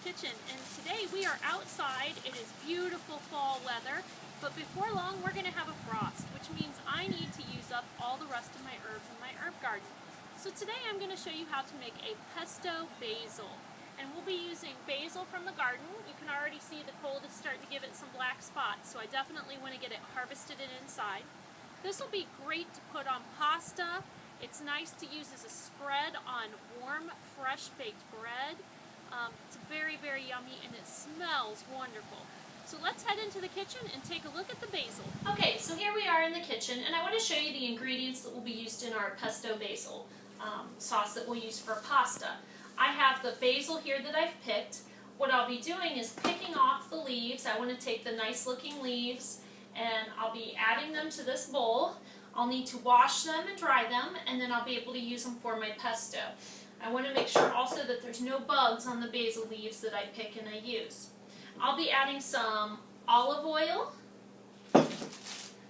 kitchen, and today we are outside. It is beautiful fall weather, but before long we're going to have a frost, which means I need to use up all the rest of my herbs in my herb garden. So today I'm going to show you how to make a pesto basil, and we'll be using basil from the garden. You can already see the cold is starting to give it some black spots, so I definitely want to get it harvested and inside. This will be great to put on pasta. It's nice to use as a spread on warm, fresh baked bread. It's very, very yummy and it smells wonderful. So let's head into the kitchen and take a look at the basil. Okay, so here we are in the kitchen, and I want to show you the ingredients that will be used in our pesto basil sauce that we'll use for pasta. I have the basil here that I've picked. What I'll be doing is picking off the leaves. I want to take the nice looking leaves and I'll be adding them to this bowl. I'll need to wash them and dry them, and then I'll be able to use them for my pesto. I want to make sure also that there's no bugs on the basil leaves that I pick and I use. I'll be adding some olive oil,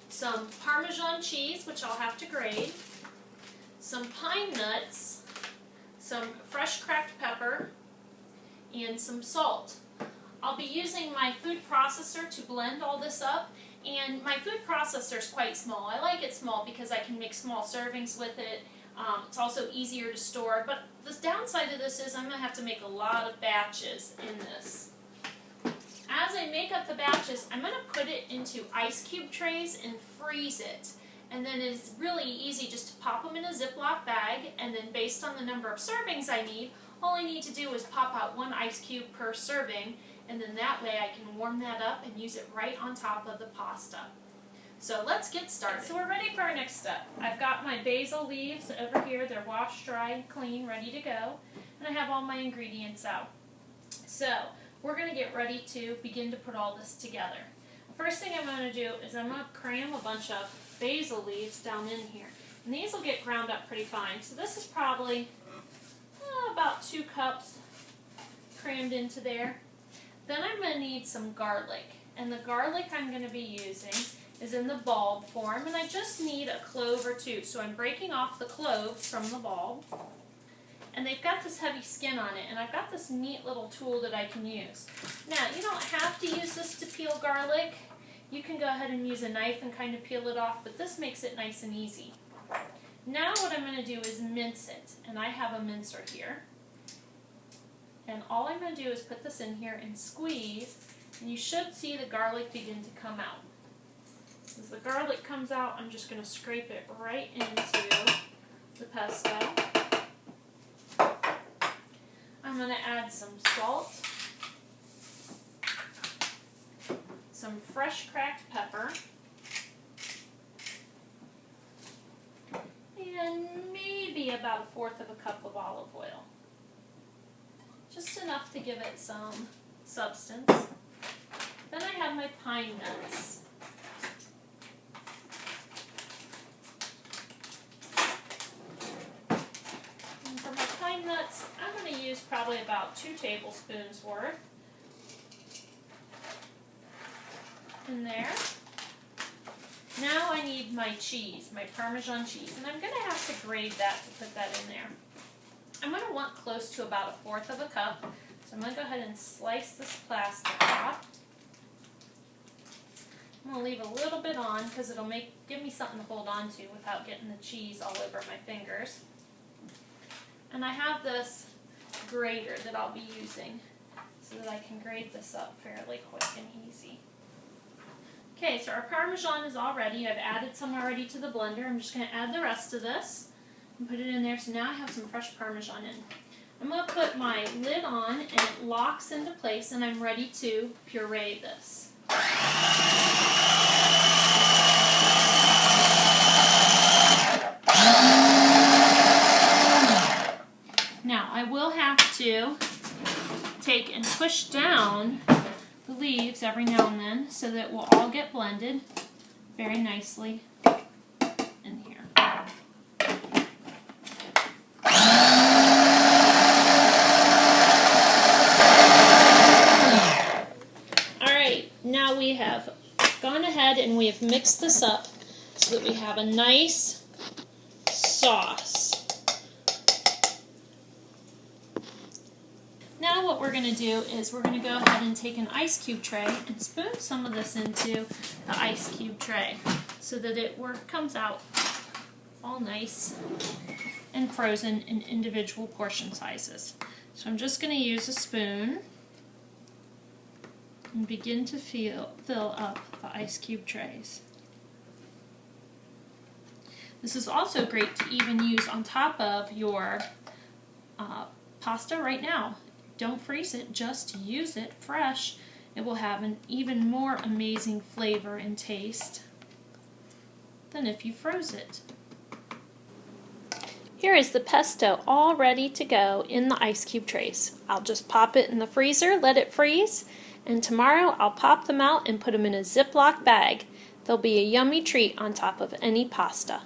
some Parmesan cheese, which I'll have to grate, some pine nuts, some fresh cracked pepper, and some salt. I'll be using my food processor to blend all this up, and my food processor is quite small. I like it small because I can make small servings with it. It's also easier to store, but the downside of this is I'm going to have to make a lot of batches in this. As I make up the batches, I'm going to put it into ice cube trays and freeze it. And then it's really easy just to pop them in a Ziploc bag, and then based on the number of servings I need, all I need to do is pop out one ice cube per serving, and then that way I can warm that up and use it right on top of the pasta. So let's get started. So we're ready for our next step. I've got my basil leaves over here. They're washed, dried, clean, ready to go. And I have all my ingredients out. So we're going to get ready to begin to put all this together. The first thing I'm going to do is I'm going to cram a bunch of basil leaves down in here. And these will get ground up pretty fine. So this is probably about 2 cups crammed into there. Then I'm going to need some garlic. And the garlic I'm going to be using is in the bulb form, and I just need a clove or 2. So I'm breaking off the cloves from the bulb, and they've got this heavy skin on it, and I've got this neat little tool that I can use. Now, you don't have to use this to peel garlic. You can go ahead and use a knife and kind of peel it off, but this makes it nice and easy. Now what I'm going to do is mince it, and I have a mincer here. And all I'm going to do is put this in here and squeeze, and you should see the garlic begin to come out. As the garlic comes out, I'm just going to scrape it right into the pesto. I'm going to add some salt, some fresh cracked pepper, and maybe about 1/4 of a cup of olive oil. Just enough to give it some substance. Then I have my pine nuts. And for my pine nuts, I'm going to use probably about 2 tablespoons worth in there. Now I need my cheese, my Parmesan cheese, and I'm going to have to grate that to put that in there. I'm going to want close to about 1/4 of a cup, so I'm going to go ahead and slice this plastic off. I'm going to leave a little bit on because it'll give me something to hold on to without getting the cheese all over my fingers. And I have this grater that I'll be using so that I can grate this up fairly quick and easy. Okay, so our Parmesan is all ready. I've added some already to the blender. I'm just going to add the rest of this and put it in there. So now I have some fresh Parmesan in. I'm going to put my lid on, and it locks into place, and I'm ready to puree this. Now I will have to take and push down the leaves every now and then so that it will all get blended very nicely in here. Alright, now we have gone ahead and we have mixed this up so that we have a nice sauce. Now what we're going to do is we're going to go ahead and take an ice cube tray and spoon some of this into the ice cube tray so that it comes out all nice and frozen in individual portion sizes. So I'm just going to use a spoon and begin to fill up the ice cube trays. This is also great to even use on top of your pasta right now. Don't freeze it, just use it fresh. It will have an even more amazing flavor and taste than if you froze it. Here is the pesto all ready to go in the ice cube trays. I'll just pop it in the freezer, let it freeze, and tomorrow I'll pop them out and put them in a Ziploc bag. They'll be a yummy treat on top of any pasta.